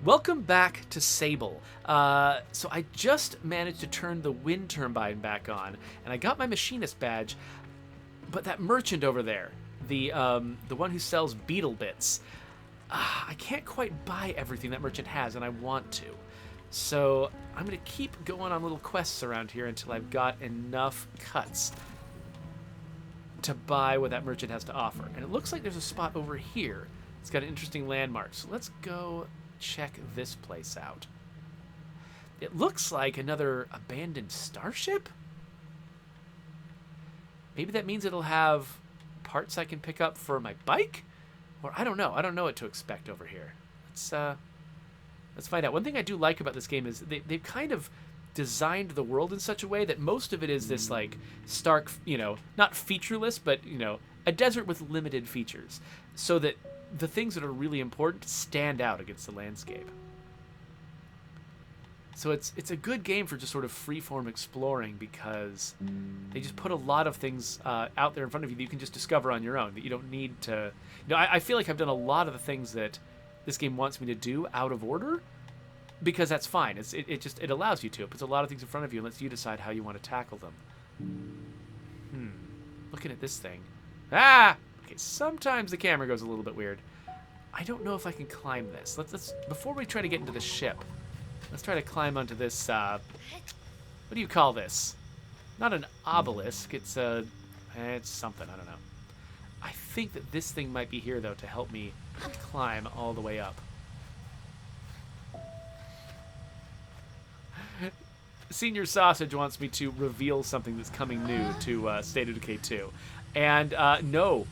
Welcome back to Sable. So I just managed to turn the wind turbine back on, and I got my machinist badge, but that merchant over there, the one who sells beetle bits, I can't quite buy everything that merchant has, and I want to. So I'm going to keep going on little quests around here until I've got enough cuts to buy what that merchant has to offer. And it looks like there's a spot over here. It's got an interesting landmark. So let's go check this place out. It looks like another abandoned starship? Maybe that means it'll have parts I can pick up for my bike? Or I don't know. I don't know what to expect over here. Let's find out. One thing I do like about this game is they've kind of designed the world in such a way that most of it is this like stark, not featureless, but a desert with limited features, so that the things that are really important stand out against the landscape. So it's a good game for just sort of freeform exploring, because they just put a lot of things out there in front of you that you can just discover on your own, that you don't need to... I feel like I've done a lot of the things that this game wants me to do out of order, because that's fine. It allows you to. It puts a lot of things in front of you and lets you decide how you want to tackle them. Looking at this thing. Ah! Okay, sometimes the camera goes a little bit weird. I don't know if I can climb this. Let's before we try to get into the ship, let's try to climb onto this, what do you call this? Not an obelisk, it's something, I don't know. I think that this thing might be here, though, to help me climb all the way up. Senior Sausage wants me to reveal something that's coming new to State of Decay 2. And, no.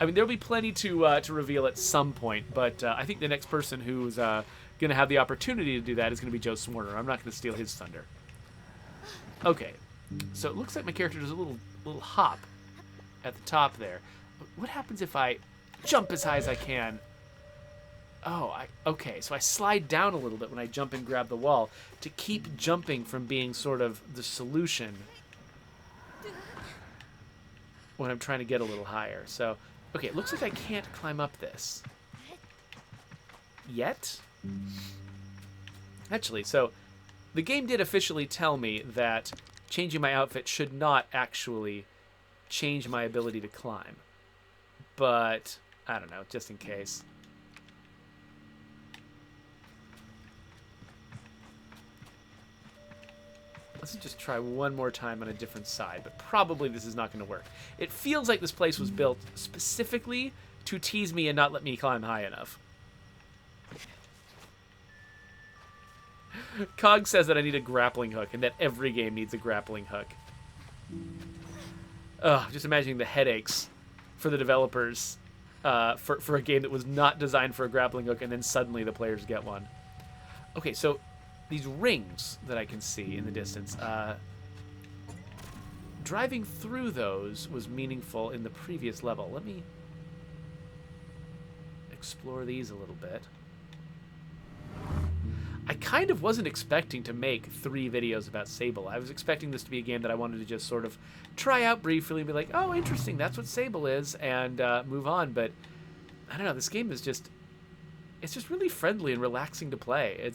I mean, there'll be plenty to reveal at some point, but I think the next person who's going to have the opportunity to do that is going to be Joe Swarner. I'm not going to steal his thunder. Okay, so it looks like my character does a little hop at the top there. What happens if I jump as high as I can? Oh, okay, so I slide down a little bit when I jump and grab the wall to keep jumping from being sort of the solution when I'm trying to get a little higher. So, okay, it looks like I can't climb up this yet. Actually, so the game did officially tell me that changing my outfit should not actually change my ability to climb. But, I don't know, just in case. Let's just try one more time on a different side, but probably this is not going to work. It feels like this place was built specifically to tease me and not let me climb high enough. Cog says that I need a grappling hook, and that every game needs a grappling hook. Ugh, just imagining the headaches for the developers for a game that was not designed for a grappling hook, and then suddenly the players get one. Okay, so these rings that I can see in the distance, driving through those was meaningful in the previous level. Let me explore these a little bit. I kind of wasn't expecting to make 3 videos about Sable. I was expecting this to be a game that I wanted to just sort of try out briefly and be like, oh, interesting, that's what Sable is, and move on. But I don't know, this game is it's just really friendly and relaxing to play.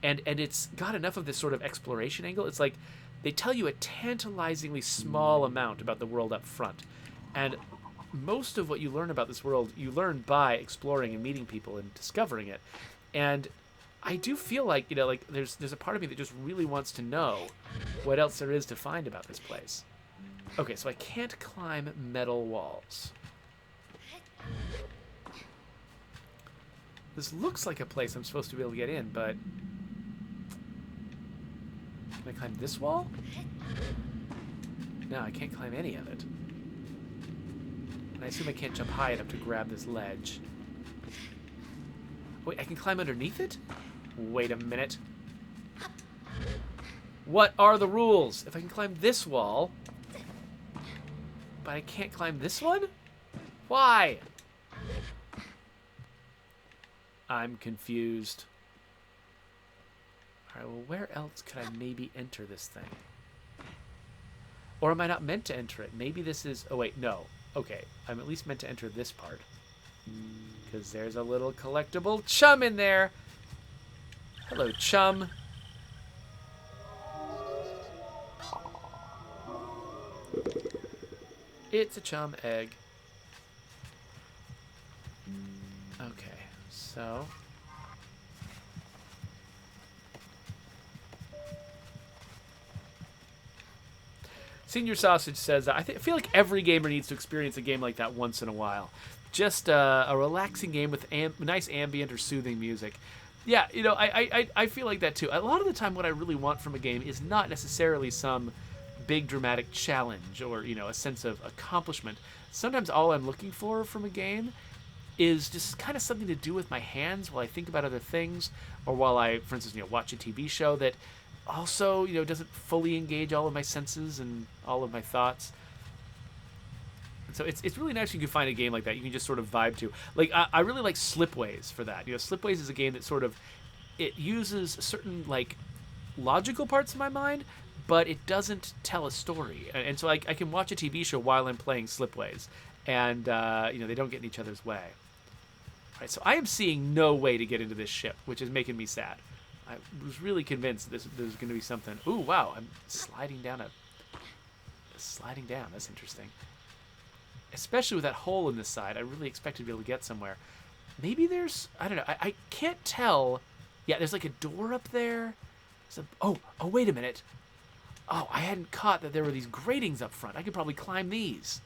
And it's got enough of this sort of exploration angle. It's like they tell you a tantalizingly small amount about the world up front. And most of what you learn about this world, you learn by exploring and meeting people and discovering it. And I do feel like, there's a part of me that just really wants to know what else there is to find about this place. Okay, so I can't climb metal walls. This looks like a place I'm supposed to be able to get in, but... Can I climb this wall? No, I can't climb any of it. And I assume I can't jump high enough to grab this ledge. Wait, I can climb underneath it? Wait a minute. What are the rules? If I can climb this wall, but I can't climb this one? Why? I'm confused. Alright, well, where else could I maybe enter this thing? Or am I not meant to enter it? Maybe this is... Oh, wait, no. Okay, I'm at least meant to enter this part. because there's a little collectible chum in there. Hello, chum. It's a chum egg. Okay, so... Senior Sausage says, I feel like every gamer needs to experience a game like that once in a while. Just a relaxing game with nice ambient or soothing music. Yeah, you know, I feel like that too. A lot of the time what I really want from a game is not necessarily some big dramatic challenge or, you know, a sense of accomplishment. Sometimes all I'm looking for from a game is just kind of something to do with my hands while I think about other things, or while I, for instance, you know, watch a TV show that also, you know, doesn't fully engage all of my senses and all of my thoughts. And so it's really nice when you can find a game like that you can just sort of vibe to. Like, I really like Slipways for that. You know, Slipways is a game that sort of, it uses certain, like, logical parts of my mind, but it doesn't tell a story. And so I can watch a TV show while I'm playing Slipways, and, you know, they don't get in each other's way. All right, so I am seeing no way to get into this ship, which is making me sad. I was really convinced there's going to be something. Ooh, wow, I'm sliding down sliding down. That's interesting. Especially with that hole in this side, I really expected to be able to get somewhere. Maybe there's, I don't know, I can't tell. Yeah, there's like a door up there. Oh, wait a minute. Oh, I hadn't caught that there were these gratings up front. I could probably climb these.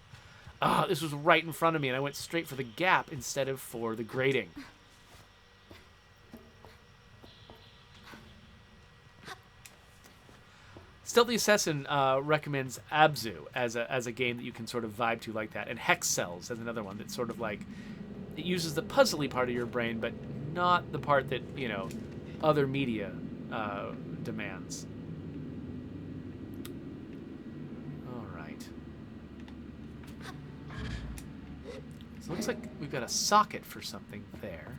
Oh, this was right in front of me, and I went straight for the gap instead of for the grating. Stealthy Assassin recommends Abzu as a game that you can sort of vibe to like that, and Hex Cells as another one that's sort of like, it uses the puzzly part of your brain, but not the part that, you know, other media demands. All right. So it looks like we've got a socket for something there.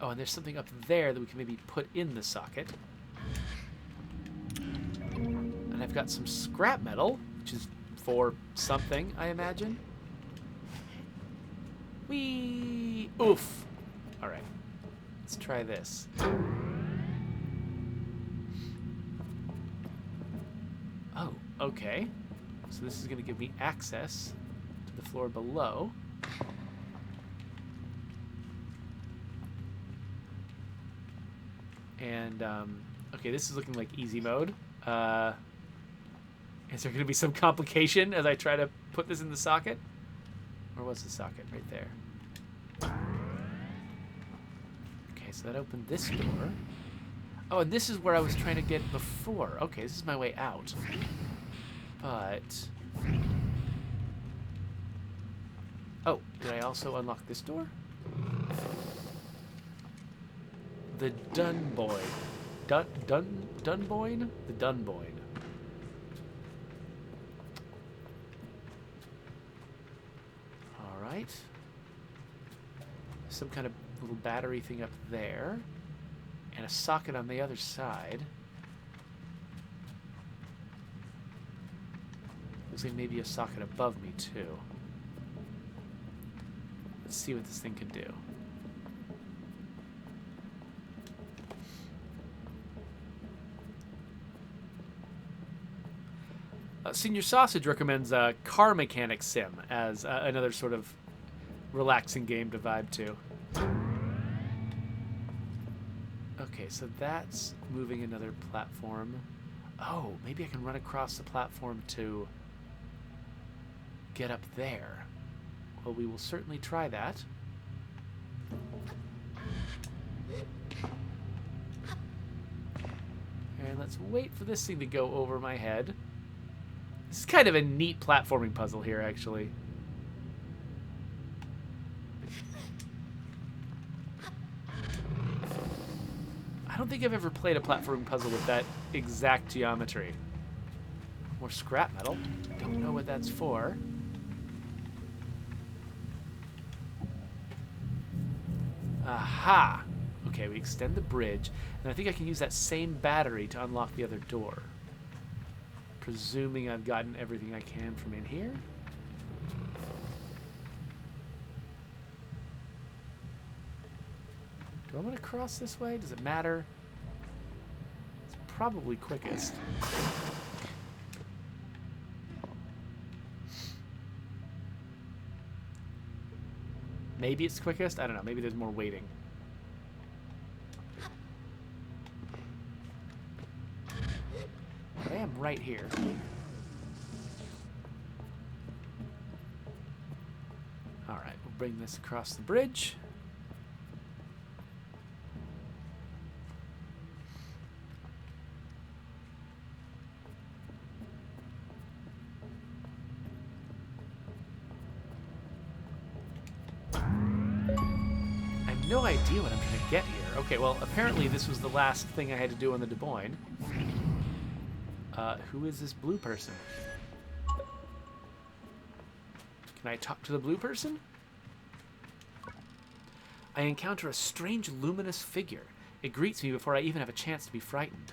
Oh, and there's something up there that we can maybe put in the socket. And I've got some scrap metal, which is for something, I imagine. Whee! Oof! All right, let's try this. Oh, okay. So this is going to give me access to the floor below. And, okay, this is looking like easy mode. Is there going to be some complication as I try to put this in the socket? Where was the socket? Right there. Okay, so that opened this door. Oh, and this is where I was trying to get before. Okay, this is my way out. But... oh, did I also unlock this door? The Dunboyne. Dunboyne? The Dunboyne. Alright. Some kind of little battery thing up there. And a socket on the other side. Looks like maybe a socket above me, too. Let's see what this thing can do. Senior Sausage recommends Car Mechanic Sim as another sort of relaxing game to vibe to. Okay, so that's moving another platform. Oh, maybe I can run across the platform to get up there. Well, we will certainly try that. And let's wait for this thing to go over my head. This is kind of a neat platforming puzzle here, actually. I don't think I've ever played a platforming puzzle with that exact geometry. More scrap metal. Don't know what that's for. Aha! Okay, we extend the bridge, and I think I can use that same battery to unlock the other door. Presuming I've gotten everything I can from in here. Do I want to cross this way? Does it matter? It's probably quickest. Maybe it's quickest? I don't know. Maybe there's more waiting. But I am right here. Alright, we'll bring this across the bridge. No idea what I'm going to get here. Okay, well, apparently this was the last thing I had to do on the Des Moines. Who is this blue person? Can I talk to the blue person? I encounter a strange luminous figure. It greets me before I even have a chance to be frightened.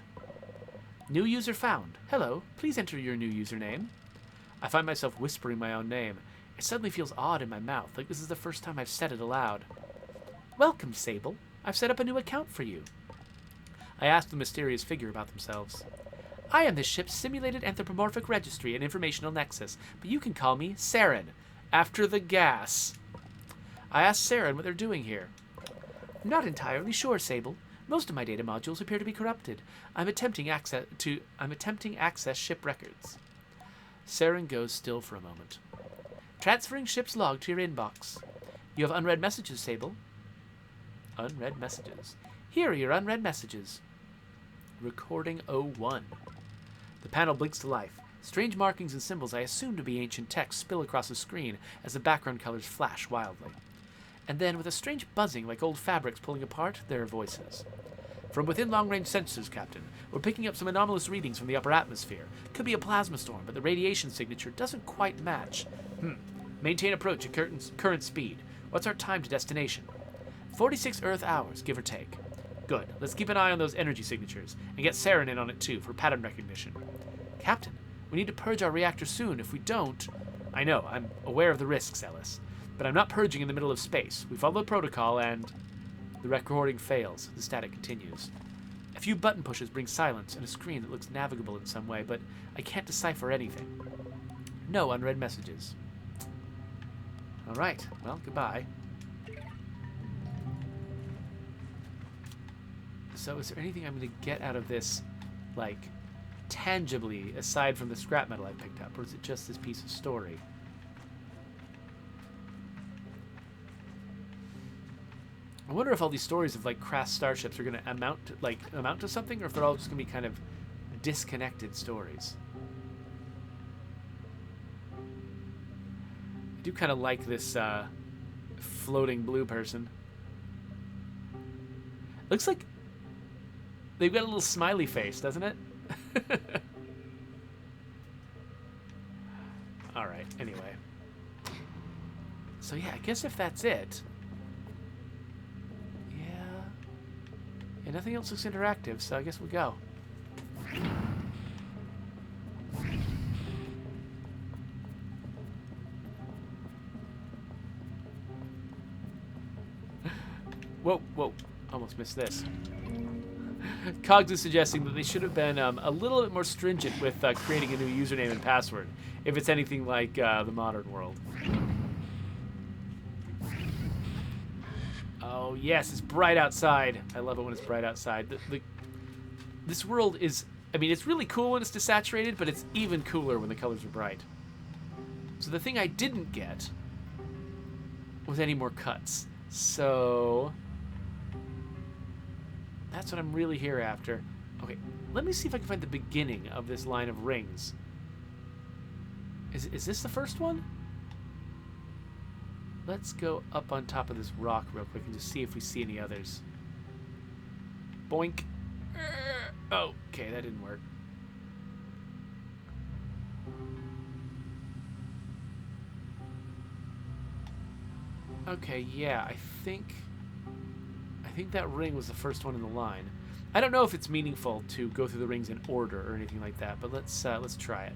New user found. Hello, please enter your new username. I find myself whispering my own name. It suddenly feels odd in my mouth, like this is the first time I've said it aloud. Welcome, Sable. I've set up a new account for you. I asked the mysterious figure about themselves. I am this ship's simulated anthropomorphic registry and informational nexus, but you can call me Saren, after the gas. I asked Saren what they're doing here. I'm not entirely sure, Sable. Most of my data modules appear to be corrupted. I'm attempting access ship records. Saren goes still for a moment. Transferring ship's log to your inbox. You have unread messages, Sable. Unread messages. Here are your unread messages. Recording 01. The panel blinks to life. Strange markings and symbols I assume to be ancient text spill across the screen as the background colors flash wildly. And then, with a strange buzzing like old fabrics pulling apart, there are voices. From within long-range sensors, Captain, we're picking up some anomalous readings from the upper atmosphere. Could be a plasma storm, but the radiation signature doesn't quite match. Maintain approach at current speed. What's our time to destination? 46 Earth hours, give or take. Good. Let's keep an eye on those energy signatures, and get Saren in on it too, for pattern recognition. Captain, we need to purge our reactor soon. If we don't... I know, I'm aware of the risks, Ellis. But I'm not purging in the middle of space. We follow the protocol, and... The recording fails. The static continues. A few button pushes bring silence, and a screen that looks navigable in some way, but I can't decipher anything. No unread messages. Alright, well, goodbye. So is there anything I'm going to get out of this, like, tangibly, aside from the scrap metal I picked up? Or is it just this piece of story? I wonder if all these stories of, like, crashed starships are going to amount to something, or if they're all just going to be kind of disconnected stories. I do kind of like this floating blue person. Looks like they've got a little smiley face, doesn't it? Alright, anyway. So yeah, I guess if that's it... Yeah, nothing else looks interactive, so I guess we'll go. Whoa, whoa. Almost missed this. Cogs is suggesting that they should have been a little bit more stringent with creating a new username and password, if it's anything like the modern world. Oh, yes, it's bright outside. I love it when it's bright outside. This world is... I mean, it's really cool when it's desaturated, but it's even cooler when the colors are bright. So the thing I didn't get was any more cuts. So... That's what I'm really here after. Okay, let me see if I can find the beginning of this line of rings. Is this the first one? Let's go up on top of this rock real quick and just see if we see any others. Boink. Oh, okay, that didn't work. Okay, yeah, I think think that ring was the first one in the line. I don't know if it's meaningful to go through the rings in order or anything like that, but let's try it.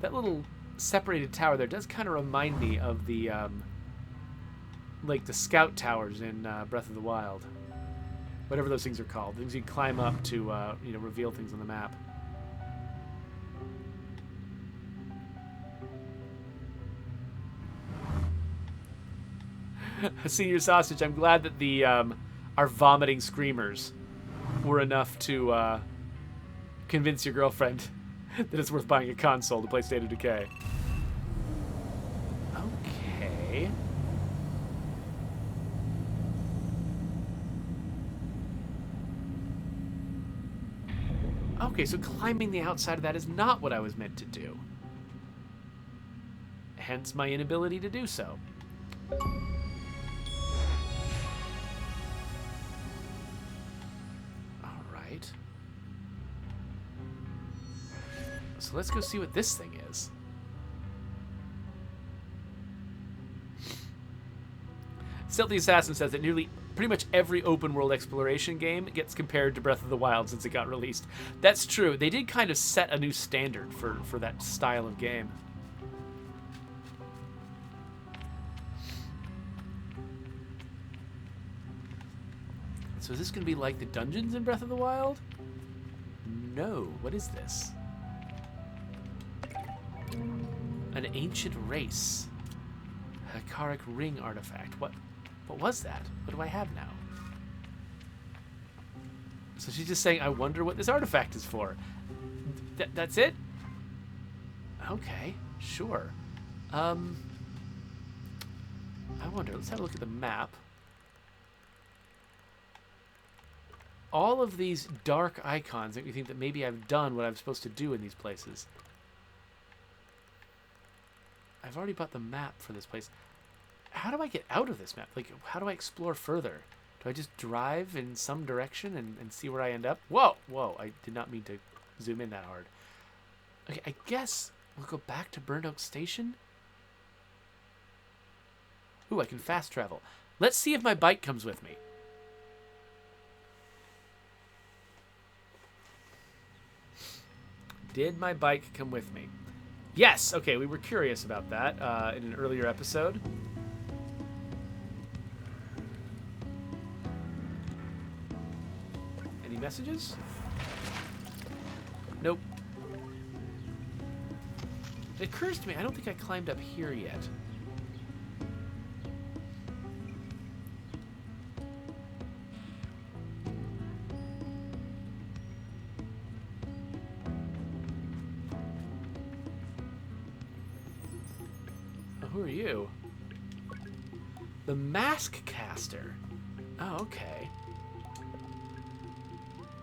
That little separated tower there does kind of remind me of the like the scout towers in Breath of the Wild, whatever those things are called. Things you climb up to you know, reveal things on the map. Senior Sausage, I'm glad that the our vomiting screamers were enough to convince your girlfriend that it's worth buying a console to play State of Decay. Okay. Okay, so climbing the outside of that is not what I was meant to do. Hence my inability to do so. Alright. So let's go see what this thing is. Stealthy Assassin says that nearly pretty much every open world exploration game gets compared to Breath of the Wild since it got released. That's true. They did kind of set a new standard for that style of game. So is this going to be like the dungeons in Breath of the Wild? No. What is this? An ancient race. Hakaric ring artifact. What was that? What do I have now? So she's just saying, I wonder what this artifact is for. That's it? Okay, sure. I wonder, let's have a look at the map. All of these dark icons make me think that maybe I've done what I'm supposed to do in these places. I've already bought the map for this place. How do I get out of this map? Like, how do I explore further? Do I just drive in some direction and see where I end up? Whoa! Whoa, I did not mean to zoom in that hard. Okay, I guess we'll go back to Burnt Oak Station. Ooh, I can fast travel. Let's see if my bike comes with me. Did my bike come with me? Yes! Okay, we were curious about that in an earlier episode. Any messages? Nope. It occurs to me, I don't think I climbed up here yet. Who are you? The Mask Caster. Oh, okay.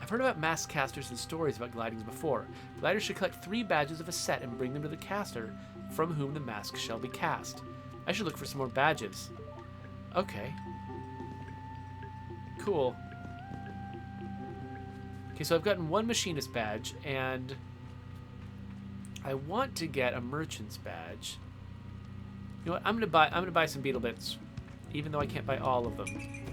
I've heard about mask casters and stories about glidings before. Gliders should collect 3 badges of a set and bring them to the caster, from whom the mask shall be cast. I should look for some more badges. Okay. Cool. Okay, so I've gotten 1 machinist badge, and I want to get a merchant's badge. You know what? I'm gonna buy some beetle bits, even though I can't buy all of them.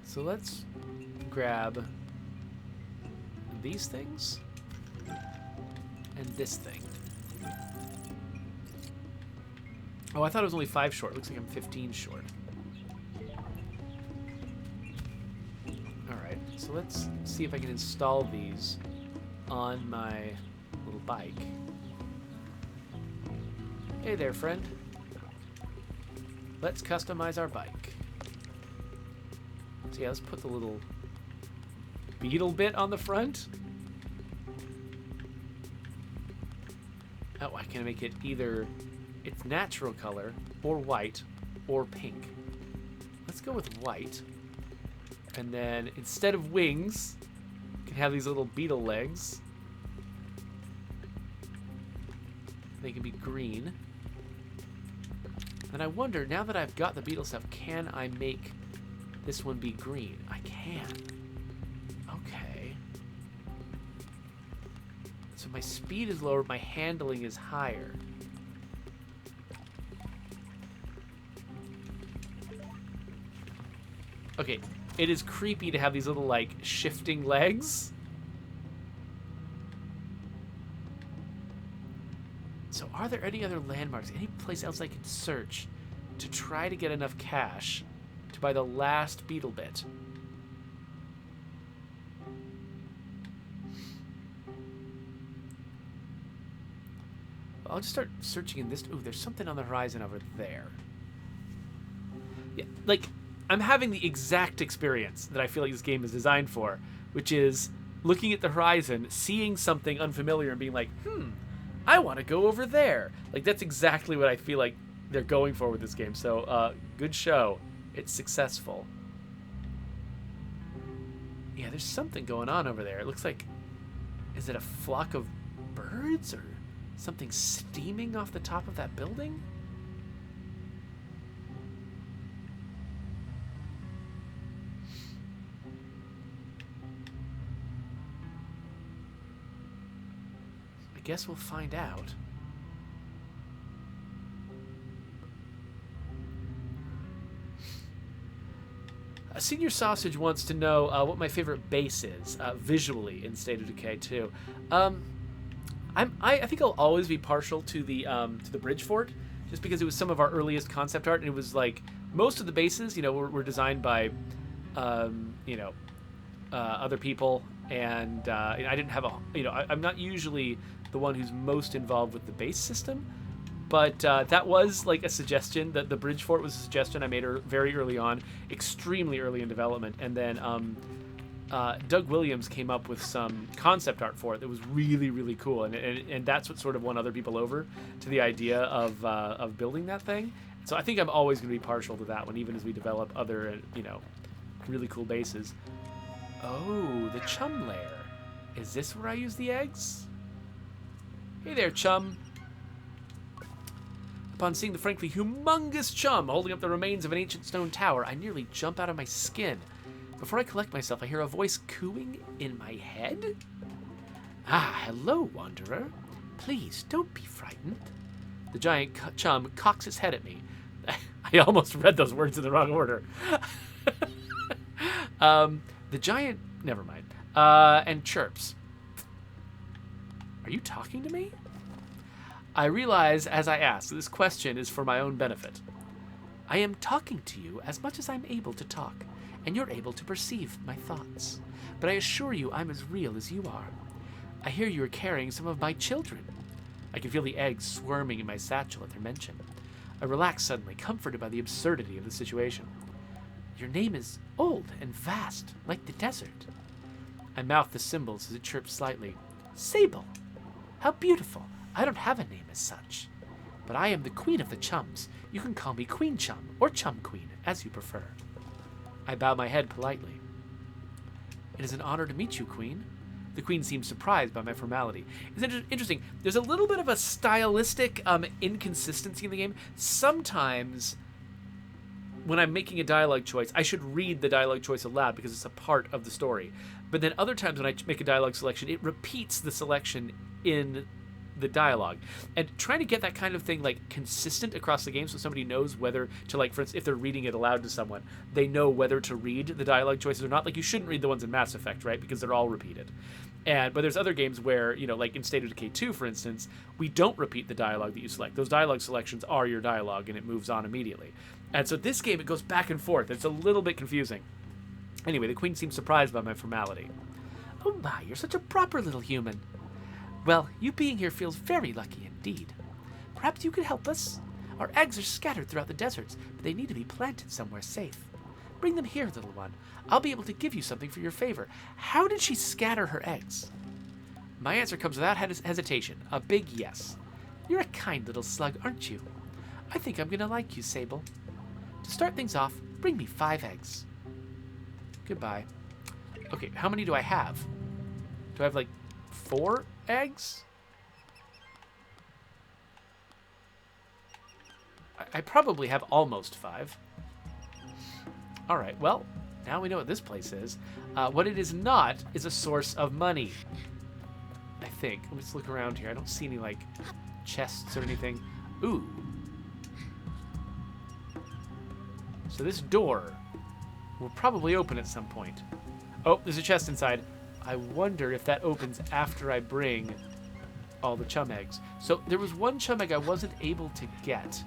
So let's grab these things and this thing. Oh, I thought it was only 5 short. Looks like I'm 15 short. All right, so let's see if I can install these on my little bike. Hey there, friend. Let's customize our bike. So yeah, let's put the little beetle bit on the front. Oh, I can make it either its natural color, or white, or pink. Let's go with white. And then instead of wings, can have these little beetle legs. They can be green. And I wonder, now that I've got the beetle stuff, can I make this one be green? I can. Okay. So my speed is lower, my handling is higher. Okay, it is creepy to have these little, like, shifting legs. So are there any other landmarks, any place else I can search to try to get enough cash to buy the last beetle bit? I'll just start searching in this. Ooh, there's something on the horizon over there. Yeah, like, I'm having the exact experience that I feel like this game is designed for, which is looking at the horizon, seeing something unfamiliar and being like, I want to go over there. Like, that's exactly what I feel like they're going for with this game. So, good show. It's successful. Yeah, there's something going on over there. It looks like, is it a flock of birds or something steaming off the top of that building? I guess we'll find out. Senior Sausage wants to know what my favorite base is visually in State of Decay 2. I think I'll always be partial to the bridge fort, just because it was some of our earliest concept art, and it was like most of the bases, were designed by, other people, and I didn't have I'm not usually the one who's most involved with the base system, but that was like a suggestion. That the bridge fort was a suggestion I made very early on, extremely early in development, and then Doug Williams came up with some concept art for it that was really, really cool, and that's what sort of won other people over to the idea of building that thing. So I think I'm always going to be partial to that one, even as we develop other, really cool bases. Oh, the chum lair. Is this where I use the eggs? Hey there, chum. Upon seeing the frankly humongous chum holding up the remains of an ancient stone tower, I nearly jump out of my skin. Before I collect myself, I hear a voice cooing in my head. Ah, hello, wanderer. Please, don't be frightened. The giant chum cocks its head at me. I almost read those words in the wrong order. The giant... Never mind. And chirps. Are you talking to me? I realize, as I ask, this question is for my own benefit. I am talking to you as much as I'm able to talk, and you're able to perceive my thoughts. But I assure you I'm as real as you are. I hear you are carrying some of my children. I can feel the eggs squirming in my satchel at their mention. I relax suddenly, comforted by the absurdity of the situation. Your name is old and vast, like the desert. I mouth the symbols as it chirps slightly. Sable! How beautiful! I don't have a name as such. But I am the queen of the chums. You can call me Queen Chum, or Chum Queen, as you prefer. I bow my head politely. It is an honor to meet you, Queen. The Queen seems surprised by my formality. It's interesting. There's a little bit of a stylistic inconsistency in the game. Sometimes, when I'm making a dialogue choice, I should read the dialogue choice aloud because it's a part of the story. But then other times when I make a dialogue selection, it repeats the selection in the dialogue, and trying to get that kind of thing like consistent across the game so somebody knows whether to, like, for instance, if they're reading it aloud to someone, they know whether to read the dialogue choices or not. Like, you shouldn't read the ones in Mass Effect, right, because they're all repeated. But there's other games where, like in State of Decay 2, for instance, we don't repeat the dialogue that you select. Those dialogue selections are your dialogue, and it moves on immediately. And so this game, it goes back and forth. It's a little bit confusing. Anyway, the Queen seems surprised by my formality. Oh my, you're such a proper little human. Well, you being here feels very lucky indeed. Perhaps you could help us? Our eggs are scattered throughout the deserts, but they need to be planted somewhere safe. Bring them here, little one. I'll be able to give you something for your favor. How did she scatter her eggs? My answer comes without hesitation, a big yes. You're a kind little slug, aren't you? I think I'm going to like you, Sable. To start things off, bring me 5 eggs. Goodbye. Okay, how many do I have? Do I have, like, 4 eggs? I probably have almost 5. Alright, well, now we know what this place is. What it is not is a source of money. I think. Let me just look around here. I don't see any, like, chests or anything. Ooh. So this door will probably open at some point. Oh, there's a chest inside. I wonder if that opens after I bring all the chum eggs. So there was one chum egg I wasn't able to get.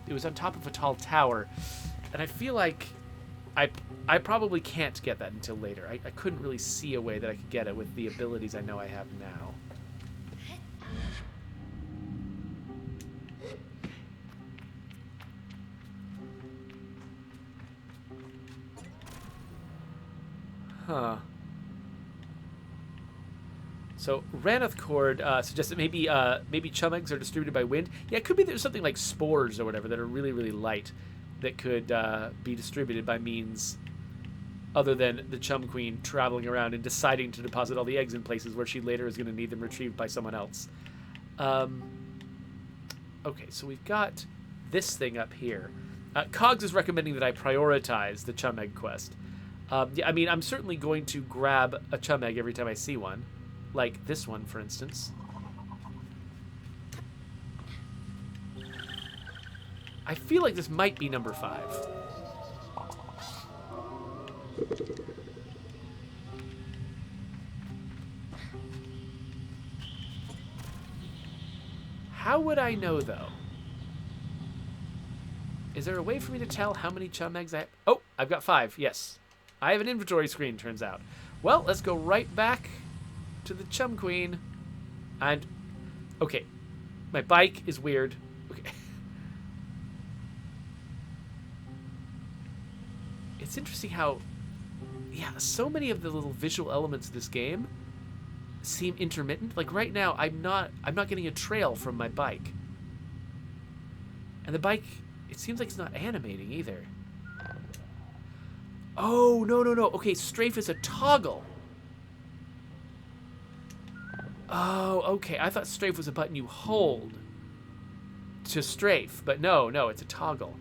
It was on top of a tall tower, and I feel like I probably can't get that until later. I couldn't really see a way that I could get it with the abilities I know I have now. Huh. So Raneth Cord suggests that maybe chum eggs are distributed by wind. Yeah, it could be there's something like spores or whatever that are really, really light that could be distributed by means other than the Chum Queen traveling around and deciding to deposit all the eggs in places where she later is going to need them retrieved by someone else. Okay, so we've got this thing up here. Cogs is recommending that I prioritize the chum egg quest. Yeah, I mean, I'm certainly going to grab a chum egg every time I see one. Like this one, for instance. I feel like this might be number 5. How would I know, though? Is there a way for me to tell how many chum eggs I have? Oh, I've got 5, yes. I have an inventory screen, turns out. Well, let's go right back to the Chum Queen. And, okay, my bike is weird. Okay. It's interesting how, yeah, so many of the little visual elements of this game seem intermittent. Like right now, I'm not getting a trail from my bike. And the bike, it seems like it's not animating either. Oh, no. Okay, strafe is a toggle. Oh, okay. I thought strafe was a button you hold to strafe, but no, it's a toggle.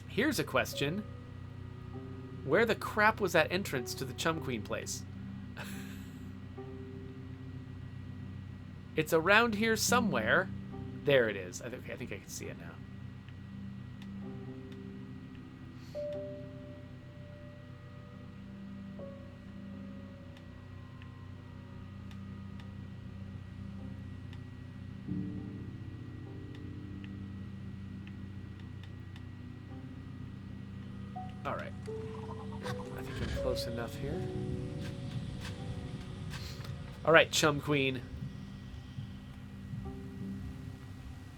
Here's a question. Where the crap was that entrance to the Chum Queen place? It's around here somewhere. There it is. I think I can see it now. All right. I think I'm close enough here. All right, Chum Queen.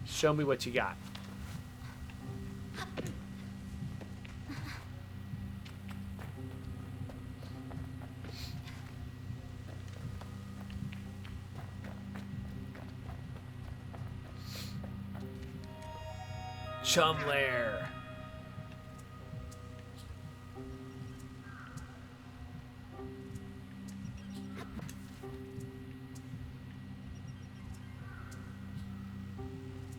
Show me what you got. Chum Lair.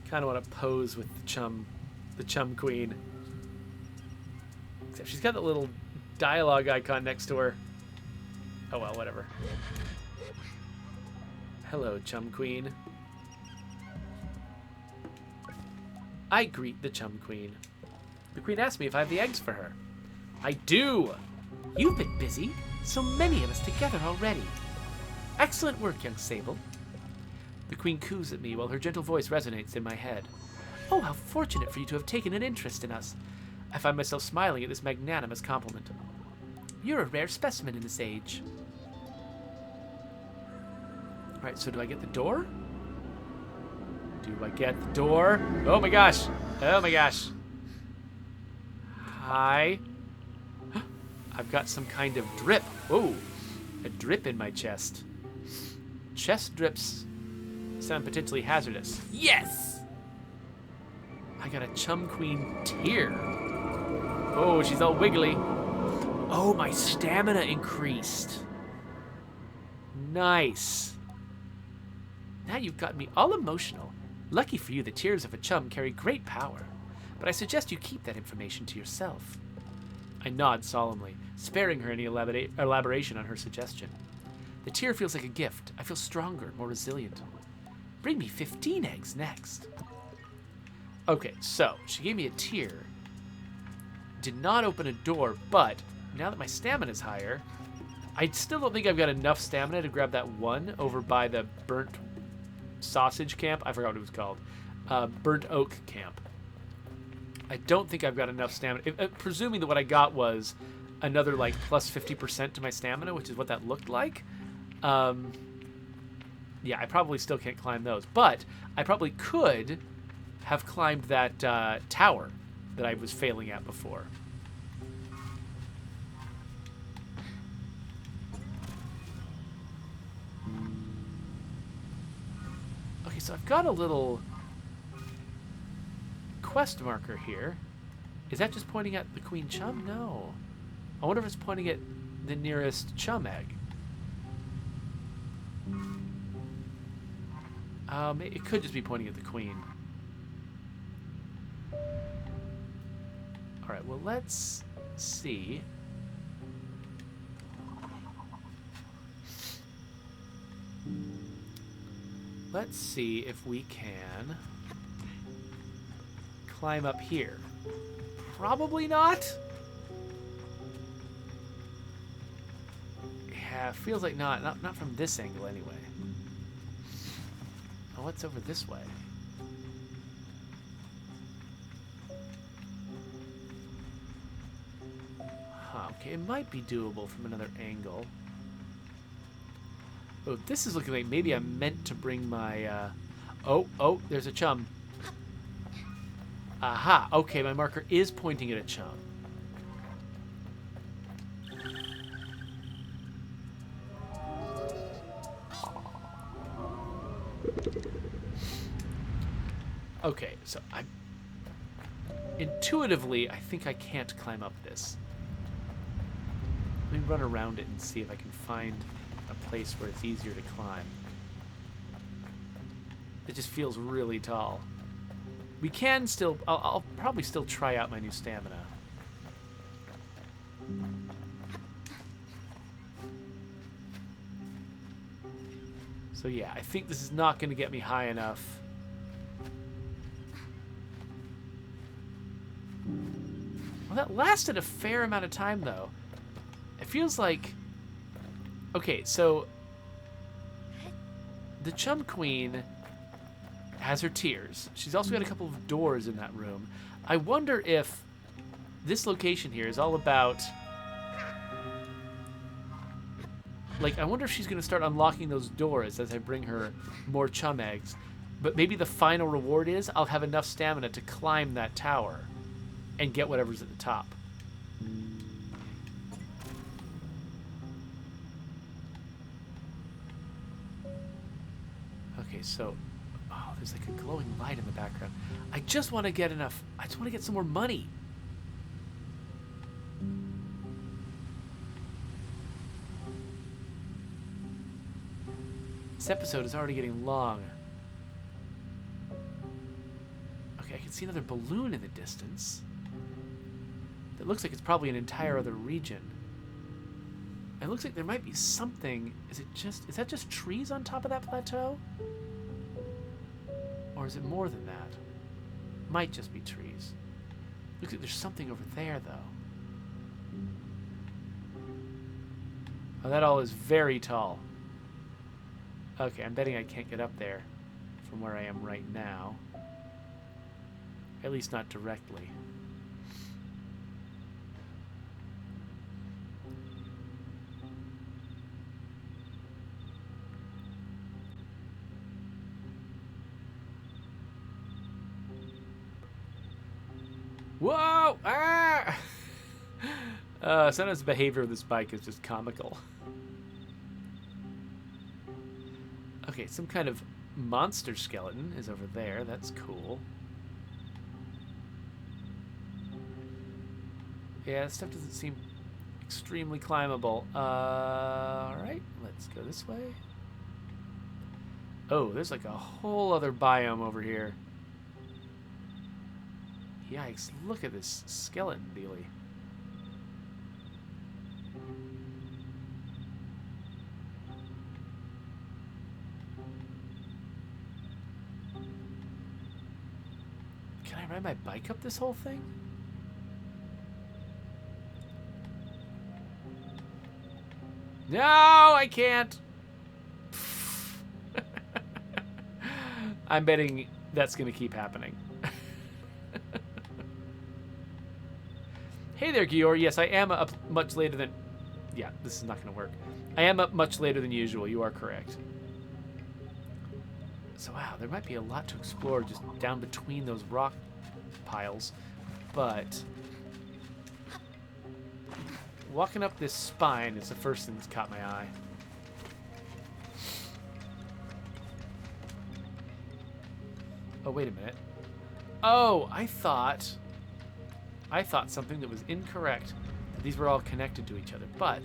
Kind of want to pose with the Chum Queen. Except she's got that little dialogue icon next to her. Oh well, whatever. Hello, Chum Queen. I greet the Chum Queen. The Queen asked me if I have the eggs for her. I do! You've been busy. So many of us together already. Excellent work, young Sable. The Queen coos at me while her gentle voice resonates in my head. Oh, how fortunate for you to have taken an interest in us. I find myself smiling at this magnanimous compliment. You're a rare specimen in this age. Alright, so do I get the door? Do I get the door? Oh my gosh! Oh my gosh! Hi. I've got some kind of drip. Whoa! A drip in my chest. Chest drips sound potentially hazardous. Yes! I got a Chum Queen tear. Oh, she's all wiggly. Oh, my stamina increased. Nice. Now you've got me all emotional. Lucky for you, the tears of a chum carry great power. But I suggest you keep that information to yourself. I nod solemnly, sparing her any elaboration on her suggestion. The tear feels like a gift. I feel stronger, more resilient. Bring me 15 eggs next. Okay, so she gave me a tear. Did not open a door, but now that my stamina is higher, I still don't think I've got enough stamina to grab that one over by the burnt sausage camp. I forgot what it was called. Burnt oak camp. I don't think I've got enough stamina. Presuming that what I got was another like plus 50% to my stamina, which is what that looked like. Yeah, I probably still can't climb those. But I probably could have climbed that tower that I was failing at before. Okay, so I've got a little quest marker here. Is that just pointing at the Queen Chum? No. I wonder if it's pointing at the nearest chum egg. It could just be pointing at the queen. Alright, well, let's see. Let's see if we can climb up here. Probably not. Yeah, feels like not from this angle anyway. Oh, what's over this way? Huh, okay, it might be doable from another angle. Oh, this is looking like maybe I meant to bring my, Oh, there's a chum. Aha, okay, my marker is pointing at a chum. Okay, so intuitively, I think I can't climb up this. Let me run around it and see if I can find a place where it's easier to climb. It just feels really tall. We can still... I'll probably still try out my new stamina. So yeah, I think this is not going to get me high enough. Well, that lasted a fair amount of time, though. It feels like... Okay, so... The Chum Queen has her tears. She's also got a couple of doors in that room. I wonder if this location here is all about... Like, I wonder if she's going to start unlocking those doors as I bring her more chum eggs. But maybe the final reward is I'll have enough stamina to climb that tower and get whatever's at the top. Okay, so... Oh, there's like a glowing light in the background. I just want to get enough... I just want to get some more money. This episode is already getting long. Okay, I can see another balloon in the distance. That looks like it's probably an entire other region. It looks like there might be something... Is that just trees on top of that plateau? Or is it more than that? Might just be trees. Looks like there's something over there, though. Oh, that all is very tall. Okay, I'm betting I can't get up there from where I am right now. At least not directly. Whoa! Ah! Sometimes the behavior of this bike is just comical. Okay, some kind of monster skeleton is over there. That's cool. Yeah, this stuff doesn't seem extremely climbable. Alright, let's go this way. Oh, there's like a whole other biome over here. Yikes, look at this skeleton dealy. ride my bike up this whole thing? No, I can't. I'm betting that's going to keep happening. Hey there, Gior. Yes, I am up much later than... Yeah, this is not going to work. I am up much later than usual. You are correct. So, wow, there might be a lot to explore just down between those rock piles. But walking up this spine is the first thing that's caught my eye. Oh, wait a minute. Oh, I thought something that was incorrect, that these were all connected to each other. But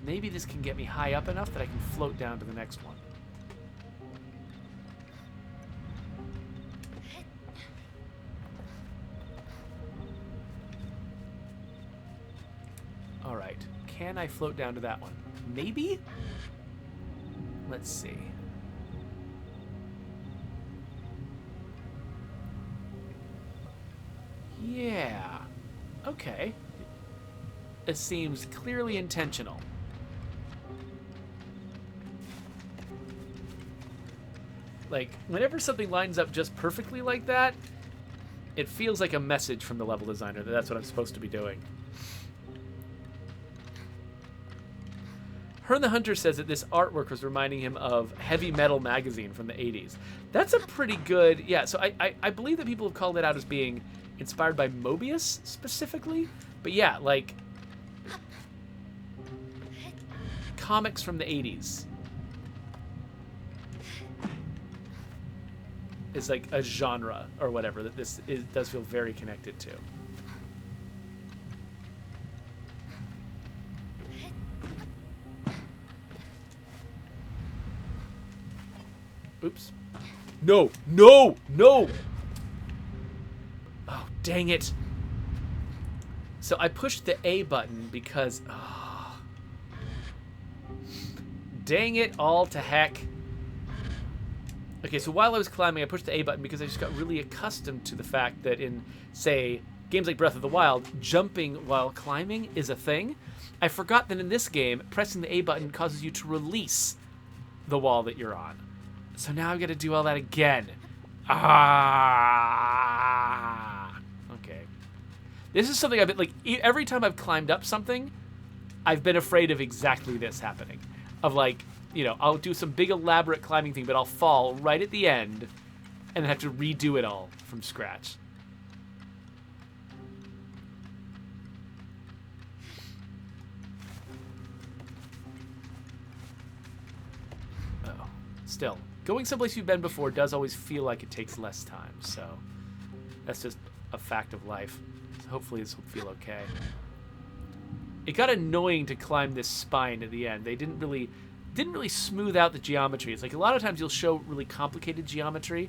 maybe this can get me high up enough that I can float down to the next one. All right. Can I float down to that one? Maybe? Let's see. Yeah. Okay. It seems clearly intentional. Like, whenever something lines up just perfectly like that, it feels like a message from the level designer that that's what I'm supposed to be doing. Hearn the Hunter says that this artwork was reminding him of Heavy Metal magazine from the 80s. That's a pretty good... Yeah, so I believe that people have called it out as being inspired by Mobius, specifically. But yeah, like... comics from the 80s. Is like a genre, or whatever, that this does feel very connected to. Oops. No! No! No! Oh, dang it. So I pushed the A button because... Oh, dang it all to heck. Okay, so while I was climbing, I pushed the A button because I just got really accustomed to the fact that in, say, games like Breath of the Wild, jumping while climbing is a thing. I forgot that in this game, pressing the A button causes you to release the wall that you're on. So now I've got to do all that again. Ah. Okay. This is something I've been, like, every time I've climbed up something, I've been afraid of exactly this happening. Of, like, you know, I'll do some big elaborate climbing thing, but I'll fall right at the end and then have to redo it all from scratch. Oh, still. Going someplace you've been before does always feel like it takes less time, so that's just a fact of life. So hopefully this will feel okay. It got annoying to climb this spine at the end. They didn't really smooth out the geometry. It's like a lot of times you'll show really complicated geometry,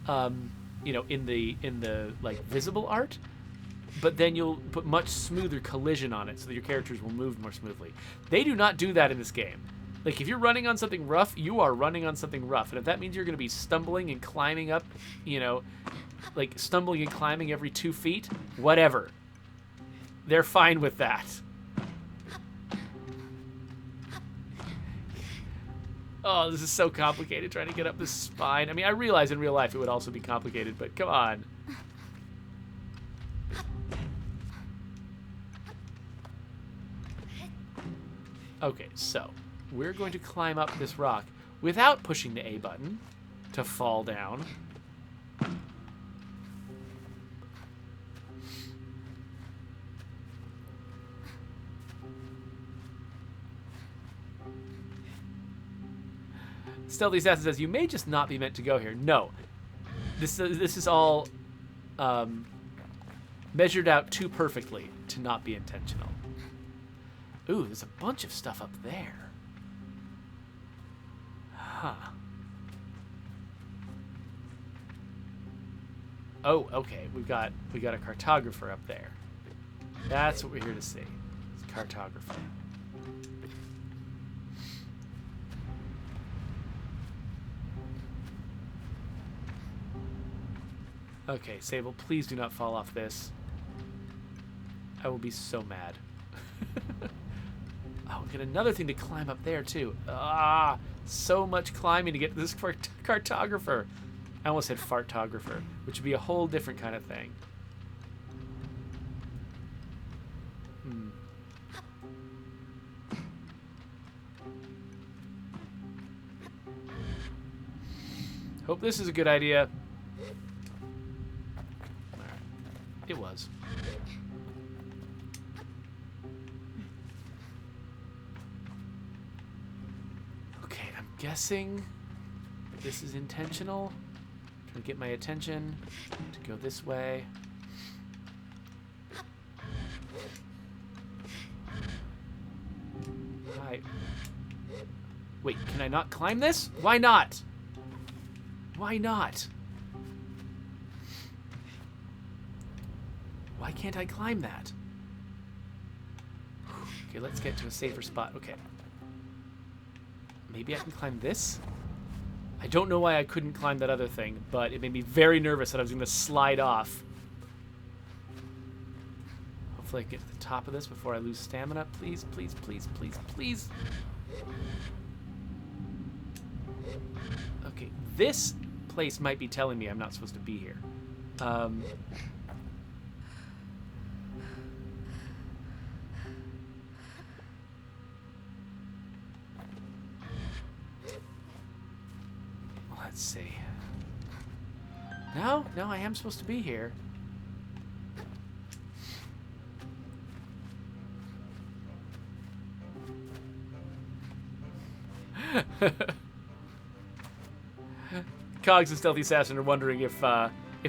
you know, in the like visible art, but then you'll put much smoother collision on it so that your characters will move more smoothly. They do not do that in this game. Like, if you're running on something rough, you are running on something rough. And if that means you're going to be stumbling and climbing up, you know, like stumbling and climbing every 2 feet, whatever. They're fine with that. Oh, this is so complicated trying to get up this spine. I mean, I realize in real life it would also be complicated, but come on. Okay, so we're going to climb up this rock without pushing the A button to fall down. Stealthy Assassin says, you may just not be meant to go here. No. This is all measured out too perfectly to not be intentional. Ooh, there's a bunch of stuff up there. Huh. Oh, okay. We got a cartographer up there. That's what we're here to see. It's cartographer. Okay, Sable, please do not fall off this. I will be so mad. Oh, we got another thing to climb up there, too. Ah, so much climbing to get to this cartographer. I almost said fartographer, which would be a whole different kind of thing. Hope this is a good idea. Alright. It was. Okay, I'm guessing this is intentional. Trying to get my attention to go this way. Hi. Wait, can I not climb this? Why not? Why not? Why can't I climb that? Okay, let's get to a safer spot. Okay. Maybe I can climb this? I don't know why I couldn't climb that other thing, but it made me very nervous that I was going to slide off. Hopefully I can get to the top of this before I lose stamina. Please, please, please, please, please. Okay, this place might be telling me I'm not supposed to be here. Let's see. No, I am supposed to be here. Cogs and Stealthy Assassin are wondering if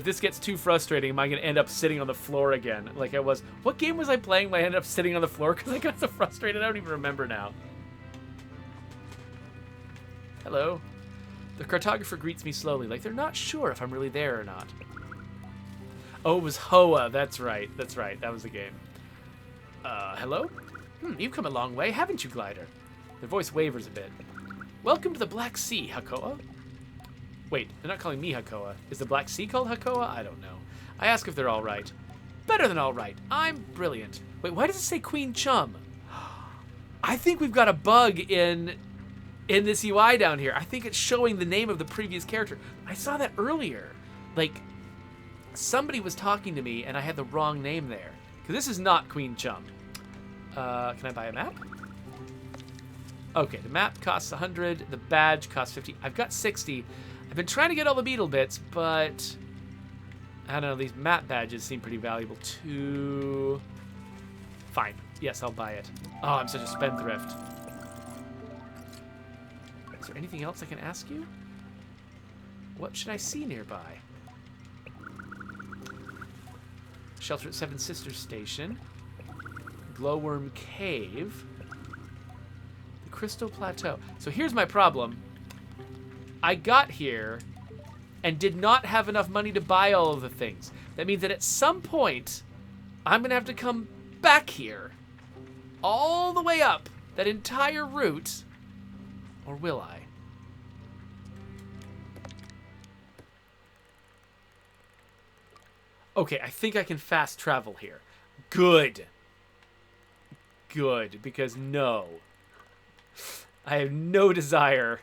this gets too frustrating, am I going to end up sitting on the floor again like I was? What game was I playing when I ended up sitting on the floor because I got so frustrated? I don't even remember now. Hello. The cartographer greets me slowly, like they're not sure if I'm really there or not. Oh, it was Hoa. That's right. That's right. That was the game. Hello? You've come a long way, haven't you, Glider? Their voice wavers a bit. Welcome to the Black Sea, Hakoa. Wait, they're not calling me Hakoa. Is the Black Sea called Hakoa? I don't know. I ask if they're all right. Better than all right. I'm brilliant. Wait, why does it say Queen Chum? I think we've got a bug in this UI down here. I think it's showing the name of the previous character. I saw that earlier. Like, somebody was talking to me and I had the wrong name there. Because this is not Queen Chum. Can I buy a map? Okay, the map costs 100. The badge costs 50. I've got 60. I've been trying to get all the beetle bits, but I don't know. These map badges seem pretty valuable too. Fine. Yes, I'll buy it. Oh, I'm such a spendthrift. Is there anything else I can ask you? What should I see nearby? Shelter at Seven Sisters Station. Glowworm Cave. The Crystal Plateau. So here's my problem. I got here and did not have enough money to buy all of the things. That means that at some point, I'm going to have to come back here. All the way up that entire route. Or will I? Okay, I think I can fast travel here. Good. Good, because no. I have no desire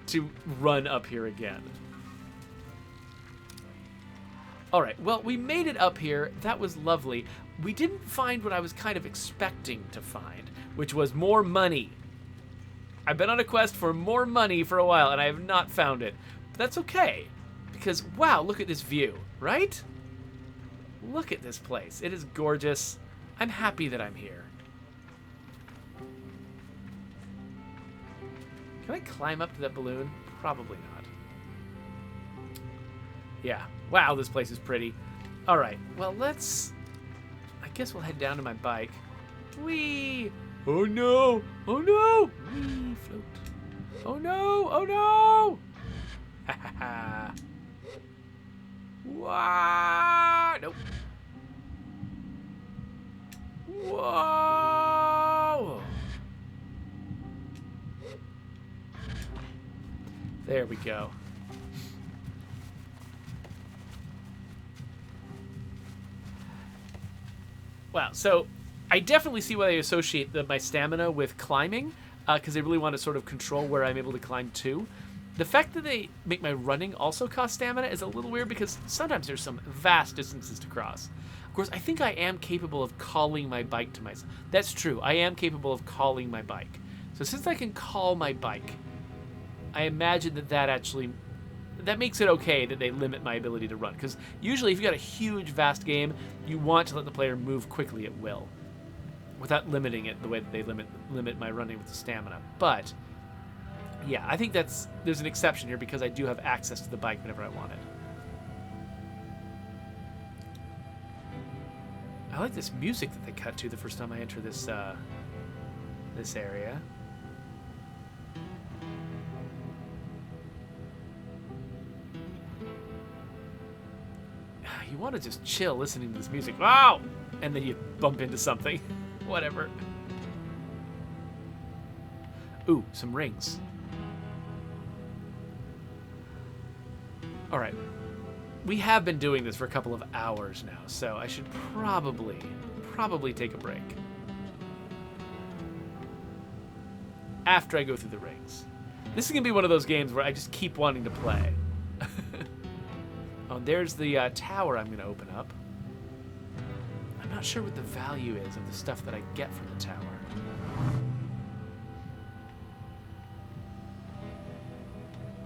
to run up here again. Alright, well, we made it up here. That was lovely. We didn't find what I was kind of expecting to find, which was more money. I've been on a quest for more money for a while, and I have not found it. But that's okay, because, wow, look at this view, right? Look at this place. It is gorgeous. I'm happy that I'm here. Can I climb up to that balloon? Probably not. Yeah. Wow, this place is pretty. All right. Well, let's... I guess we'll head down to my bike. Whee! Oh, no! Oh, no! Whee! Float. Oh, no! Oh, no! Ha, ha, ha. Whoa! Nope. Whoa! There we go. Wow. So I definitely see why they associate my stamina with climbing, because they really want to sort of control where I'm able to climb to. The fact that they make my running also cost stamina is a little weird because sometimes there's some vast distances to cross. Of course, I think I am capable of calling my bike to myself. That's true. I am capable of calling my bike. So since I can call my bike, I imagine that makes it okay that they limit my ability to run. Because usually if you've got a huge, vast game, you want to let the player move quickly at will, without limiting it the way that they limit my running with the stamina. But yeah, I think there's an exception here because I do have access to the bike whenever I want it. I like this music that they cut to the first time I enter this area. You want to just chill listening to this music. Wow! And then you bump into something. Whatever. Ooh, some rings. All right. We have been doing this for a couple of hours now, so I should probably take a break. After I go through the rings. This is going to be one of those games where I just keep wanting to play. Oh, there's the tower I'm going to open up. I'm not sure what the value is of the stuff that I get from the tower.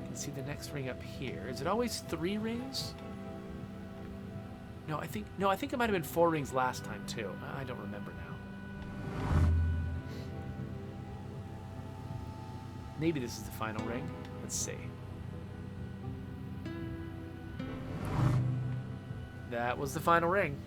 You can see the next ring up here. Is it always 3 rings? No, I think it might have been 4 rings last time too. I don't remember now. Maybe this is the final ring. Let's see. That was the final ring.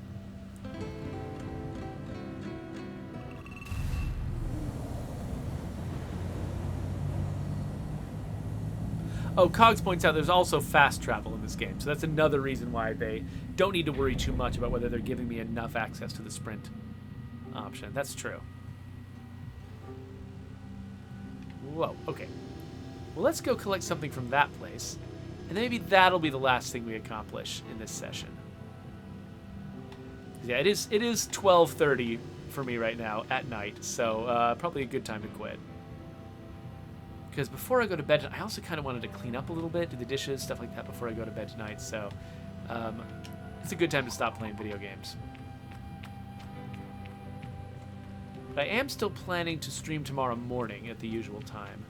Oh, Cogs points out there's also fast travel in this game, so that's another reason why they don't need to worry too much about whether they're giving me enough access to the sprint option. That's true. Whoa, okay. Well, let's go collect something from that place, and then maybe that'll be the last thing we accomplish in this session. Yeah, it is 12:30 for me right now at night, so probably a good time to quit. Because before I go to bed, I also kind of wanted to clean up a little bit, do the dishes, stuff like that before I go to bed tonight, so it's a good time to stop playing video games. But I am still planning to stream tomorrow morning at the usual time.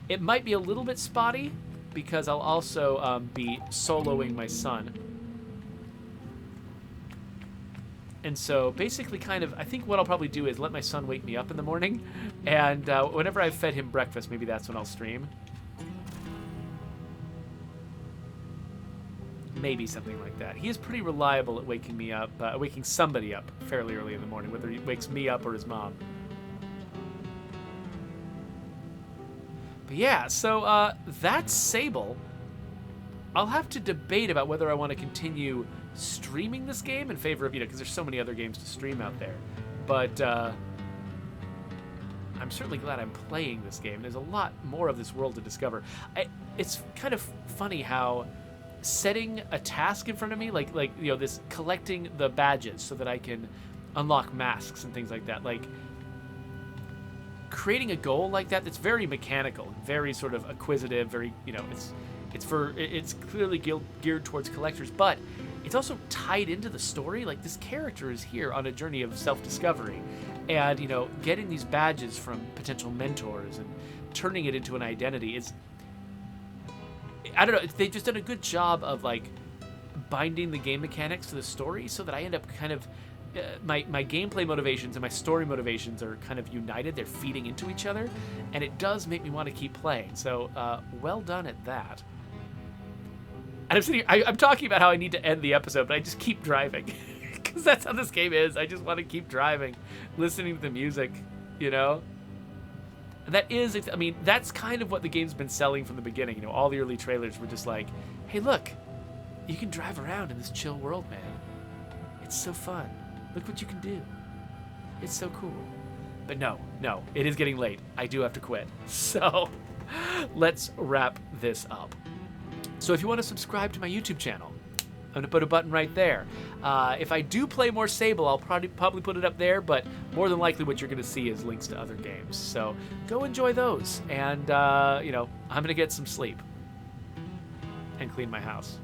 It might be a little bit spotty, because I'll also be soloing my son. And so basically I think what I'll probably do is let my son wake me up in the morning, and whenever I've fed him breakfast, maybe that's when I'll stream. Maybe something like that. He is pretty reliable at waking me up, waking somebody up fairly early in the morning, whether he wakes me up or his mom. But yeah, so that's Sable. I'll have to debate about whether I want to continue streaming this game in favor of, because there's so many other games to stream out there. But I'm certainly glad I'm playing this game. There's a lot more of this world to discover. It's kind of funny how setting a task in front of me, like this collecting the badges so that I can unlock masks and things like that, like creating a goal like that's very mechanical, very sort of acquisitive, very, it's clearly geared towards collectors, but it's also tied into the story. Like, this character is here on a journey of self-discovery, and getting these badges from potential mentors and turning it into an identity is, I don't know, they've just done a good job of like binding the game mechanics to the story so that I end up kind of my gameplay motivations and my story motivations are kind of united. They're feeding into each other, and it does make me want to keep playing. So well done at that. And I'm sitting here, I'm talking about how I need to end the episode, but I just keep driving. Because that's how this game is. I just want to keep driving, listening to the music, And that is, that's kind of what the game's been selling from the beginning. All the early trailers were just like, hey, look, you can drive around in this chill world, man. It's so fun. Look what you can do. It's so cool. But no, it is getting late. I do have to quit. So let's wrap this up. So if you want to subscribe to my YouTube channel, I'm going to put a button right there. If I do play more Sable, I'll probably put it up there, but more than likely what you're going to see is links to other games. So go enjoy those, and, I'm going to get some sleep and clean my house.